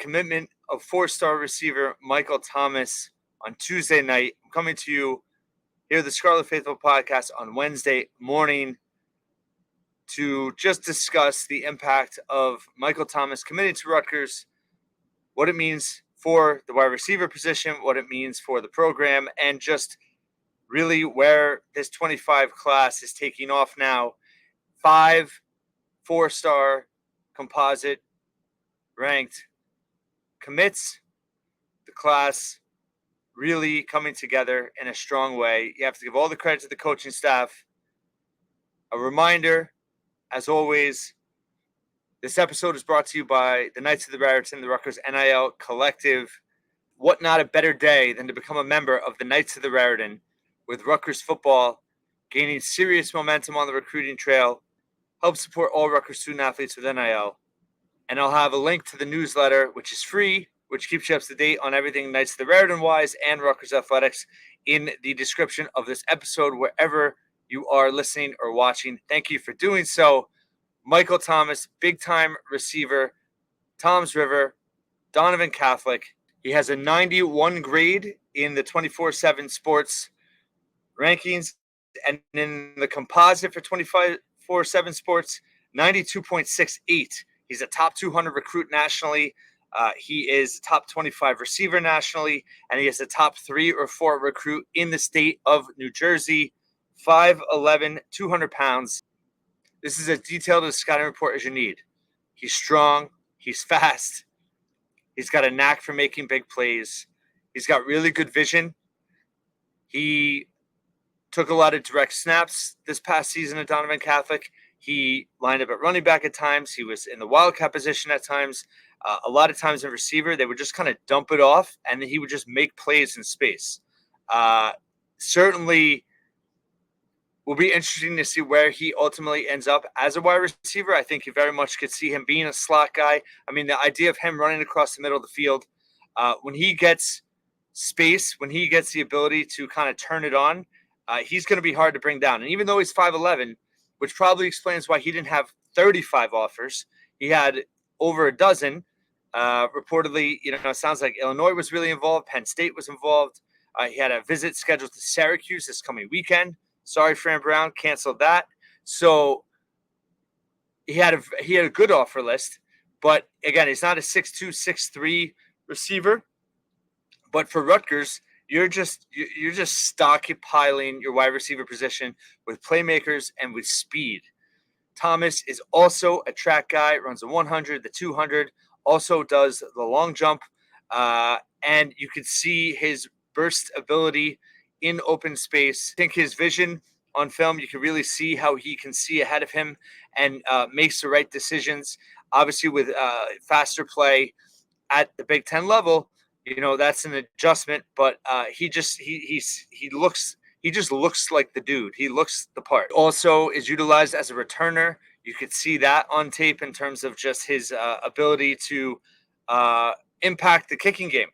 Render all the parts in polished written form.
commitment of four-star receiver Michael Thomas on Tuesday night. I'm coming to you here at the Scarlet Faithful podcast on Wednesday morning to just discuss the impact of Michael Thomas committing to Rutgers, what it means for the wide receiver position, what it means for the program, and just really where this 25 class is taking off now. 5 four-star composite ranked commits, the class really coming together in a strong way. You have to give all the credit to the coaching staff. A reminder, as always, this episode is brought to you by the Knights of the Raritan, the Rutgers NIL Collective. What not a better day than to become a member of the Knights of the Raritan, with Rutgers football gaining serious momentum on the recruiting trail. Help support all Rutgers student athletes with NIL. And I'll have a link to the newsletter, which is free, which keeps you up to date on everything Knights of the Raritan-wise and Rutgers Athletics, in the description of this episode, wherever you are listening or watching. Thank you for doing so. Michael Thomas, big-time receiver, Toms River, Donovan Catholic. He has a 91 grade in the 24/7 sports rankings, and in the composite for 24/7 sports, 92.68. He's a top 200 recruit nationally. He is a top 25 receiver nationally, and he is a top 3 or 4 recruit in the state of New Jersey. 5'11", 200 pounds. This is as detailed a scouting report as you need. He's strong. He's fast. He's got a knack for making big plays. He's got really good vision. He took a lot of direct snaps this past season at Donovan Catholic. He lined up at running back at times. He was in the wildcat position at times. A lot of times in receiver, they would just kind of dump it off, and then he would just make plays in space. Certainly will be interesting to see where he ultimately ends up as a wide receiver. I think you very much could see him being a slot guy. I mean, the idea of him running across the middle of the field, when he gets space, when he gets the ability to kind of turn it on, he's going to be hard to bring down. And even though he's 5'11", which probably explains why he didn't have 35 offers, he had over a dozen. Reportedly, it sounds like Illinois was really involved. Penn State was involved. He had a visit scheduled to Syracuse this coming weekend. Sorry, Fran Brown, canceled that. So he had a good offer list, but again, he's not a 6'2", 6'3" receiver. But for Rutgers, you're just stockpiling your wide receiver position with playmakers and with speed. Thomas is also a track guy, runs the 100, the 200, also does the long jump, and you could see his burst ability in open space. I think his vision on film, you can really see how he can see ahead of him and makes the right decisions. Obviously, with faster play at the Big Ten level, that's an adjustment. But he just looks like the dude. He looks the part. Also, is utilized as a returner. You could see that on tape in terms of just his ability to impact the kicking game,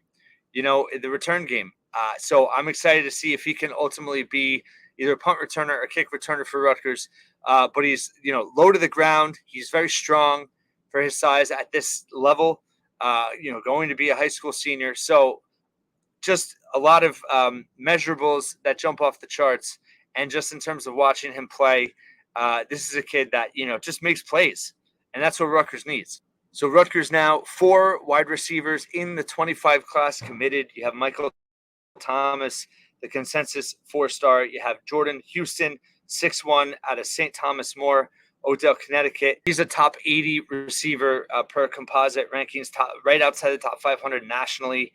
the return game. So I'm excited to see if he can ultimately be either a punt returner or kick returner for Rutgers. But he's, low to the ground. He's very strong for his size at this level, going to be a high school senior. So just a lot of measurables that jump off the charts. And just in terms of watching him play, this is a kid that, just makes plays. And that's what Rutgers needs. So Rutgers now 4 wide receivers in the 25 class committed. You have Michael Thomas, the consensus 4-star. You have Jordan Houston, 6'1", out of St. Thomas More, Odell, Connecticut. He's a top 80 receiver per composite rankings, right outside the top 500 nationally.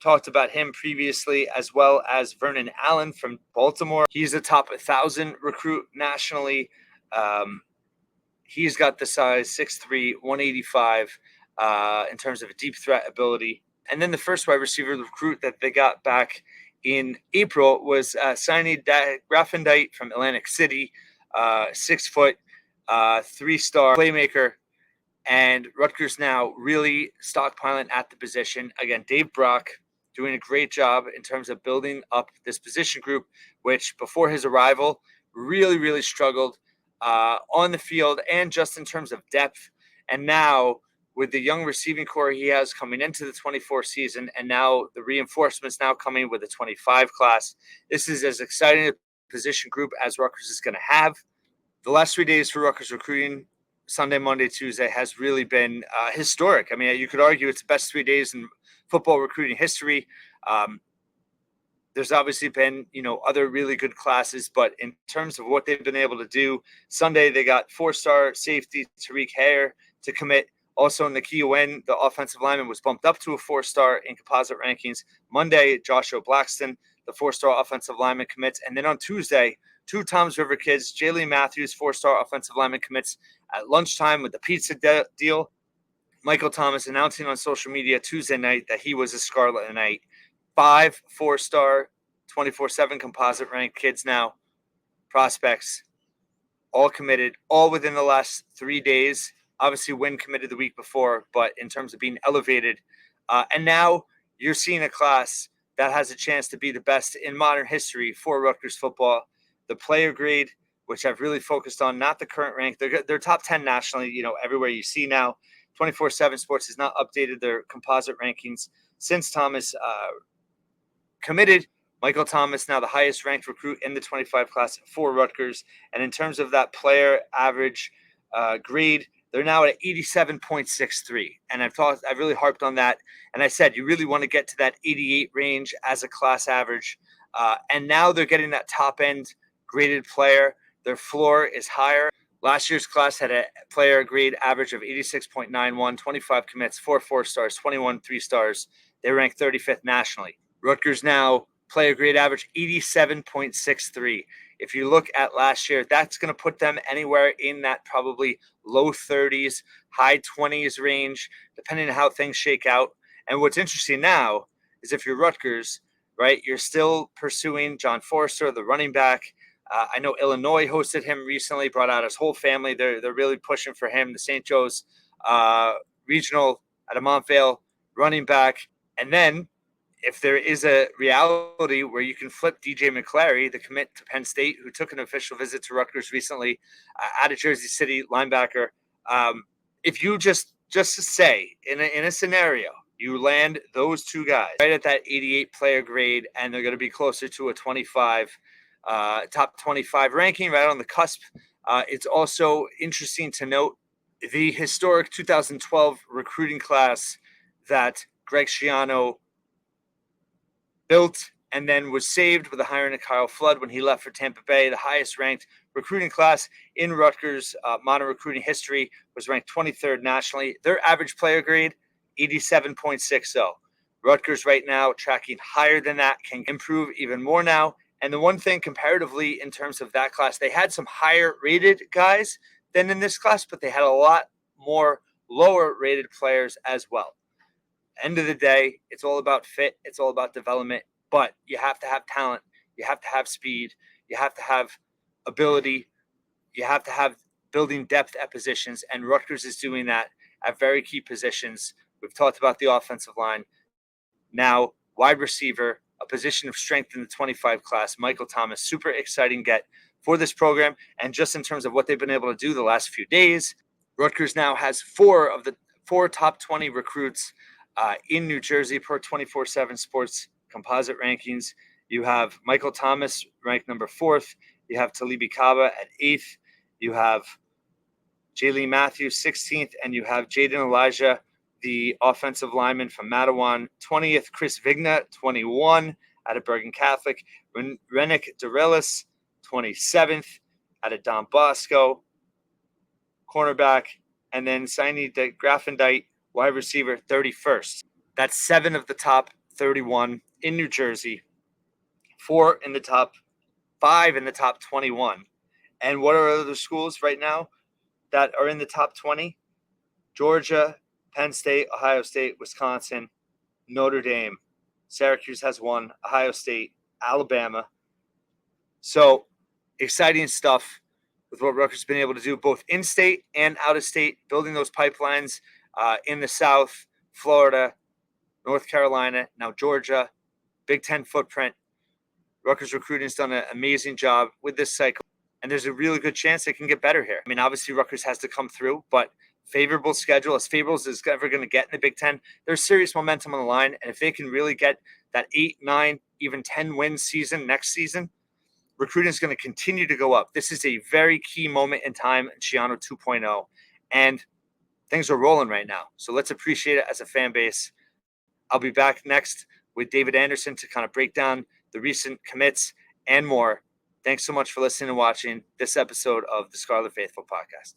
Talked about him previously, as well as Vernon Allen from Baltimore. He's a top 1,000 recruit nationally. He's got the size, 6'3", 185, in terms of a deep threat ability. And then the first wide receiver recruit that they got back in April was Signee Graffendite from Atlantic City, 6 foot, 3-star playmaker. And Rutgers now really stockpiling at the position. Again, Dave Brock doing a great job in terms of building up this position group, which before his arrival really, really struggled on the field and just in terms of depth. And now with the young receiving core he has coming into the 24 season, and now the reinforcements now coming with the 25 class. This is as exciting a position group as Rutgers is going to have. The last 3 days for Rutgers recruiting, Sunday, Monday, Tuesday, has really been historic. I mean, you could argue it's the best 3 days in football recruiting history. There's obviously been, other really good classes, but in terms of what they've been able to do, Sunday they got 4-star safety Tariq Hare to commit. Also, Nakia Wen, the offensive lineman, was bumped up to a 4-star in composite rankings. Monday, Joshua Blackston, the 4-star offensive lineman, commits. And then on Tuesday, 2 Toms River kids, Jaylee Matthews, 4-star offensive lineman, commits at lunchtime with the pizza deal. Michael Thomas announcing on social media Tuesday night that he was a Scarlet Knight. 5 4-star 24/7 composite ranked kids now, prospects, all committed, all within the last 3 days. Obviously, Wynn committed the week before, but in terms of being elevated, and now you're seeing a class that has a chance to be the best in modern history for Rutgers football. The player grade, which I've really focused on, not the current rank. They're top 10 nationally, everywhere you see now. 24/7 Sports has not updated their composite rankings since Thomas committed. Michael Thomas, now the highest ranked recruit in the 25 class for Rutgers. And in terms of that player average grade, they're now at 87.63. And I've really harped on that. And I said, you really want to get to that 88 range as a class average. And now they're getting that top end graded player. Their floor is higher. Last year's class had a player grade average of 86.91, 25 commits, 4 4-stars, 21 3-stars. They rank 35th nationally. Rutgers now player grade average 87.63. If you look at last year, that's going to put them anywhere in that probably low 30s, high 20s range, depending on how things shake out. And what's interesting now is if you're Rutgers, right, you're still pursuing John Forrester, the running back. I know Illinois hosted him recently, brought out his whole family. They're really pushing for him, the St. Joe's regional at a Montvale running back. And then if there is a reality where you can flip DJ McClary, the commit to Penn State, who took an official visit to Rutgers recently, out of Jersey City, linebacker. If you just to say in a scenario, you land those 2 guys right at that 88 player grade, and they're going to be closer to a 25, top 25 ranking, right on the cusp. It's also interesting to note the historic 2012 recruiting class that Greg Schiano built and then was saved with the hiring of Kyle Flood when he left for Tampa Bay. The highest ranked recruiting class in Rutgers modern recruiting history was ranked 23rd nationally. Their average player grade, 87.60. Rutgers right now tracking higher than that, can improve even more now. And the one thing comparatively in terms of that class, they had some higher rated guys than in this class, but they had a lot more lower rated players as well. End of the day, it's all about fit. It's all about development, but you have to have talent. You have to have speed. You have to have ability. You have to have building depth at positions, and Rutgers is doing that at very key positions. We've talked about the offensive line. Now, wide receiver, a position of strength in the 25 class, Michael Thomas, super exciting get for this program. And just in terms of what they've been able to do the last few days, Rutgers now has 4 of the 4 top 20 recruits in New Jersey per 24/7 Sports composite rankings. You have Michael Thomas ranked number 4th. You have Talibi Kaba at 8th. You have Jaylee Matthews 16th, and you have Jaden Elijah, the offensive lineman from Matawan, 20th. Chris Vigna, 21, out of Bergen Catholic. Renick Dorelis, 27th, out of Don Bosco, cornerback. And then Saini de Graffendite, wide receiver, 31st. That's 7 of the top 31 in New Jersey, 4 in the top, 5 in the top 21. And what are other schools right now that are in the top 20? Georgia, Penn State, Ohio State, Wisconsin, Notre Dame. Syracuse has 1, Ohio State, Alabama. So exciting stuff with what Rutgers has been able to do both in-state and out-of-state, building those pipelines in the South, Florida, North Carolina, now Georgia, Big Ten footprint. Rutgers recruiting has done an amazing job with this cycle, and there's a really good chance they can get better here. I mean, obviously Rutgers has to come through, but favorable schedule, as favorable as it's ever going to get in the Big Ten. There's serious momentum on the line, and if they can really get that 8, 9, even 10 win season next season, recruiting is going to continue to go up. This is a very key moment in time in Schiano 2.0, and things are rolling right now. So let's appreciate it as a fan base. I'll be back next with David Anderson to kind of break down the recent commits and more. Thanks so much for listening and watching this episode of the Scarlet Faithful podcast.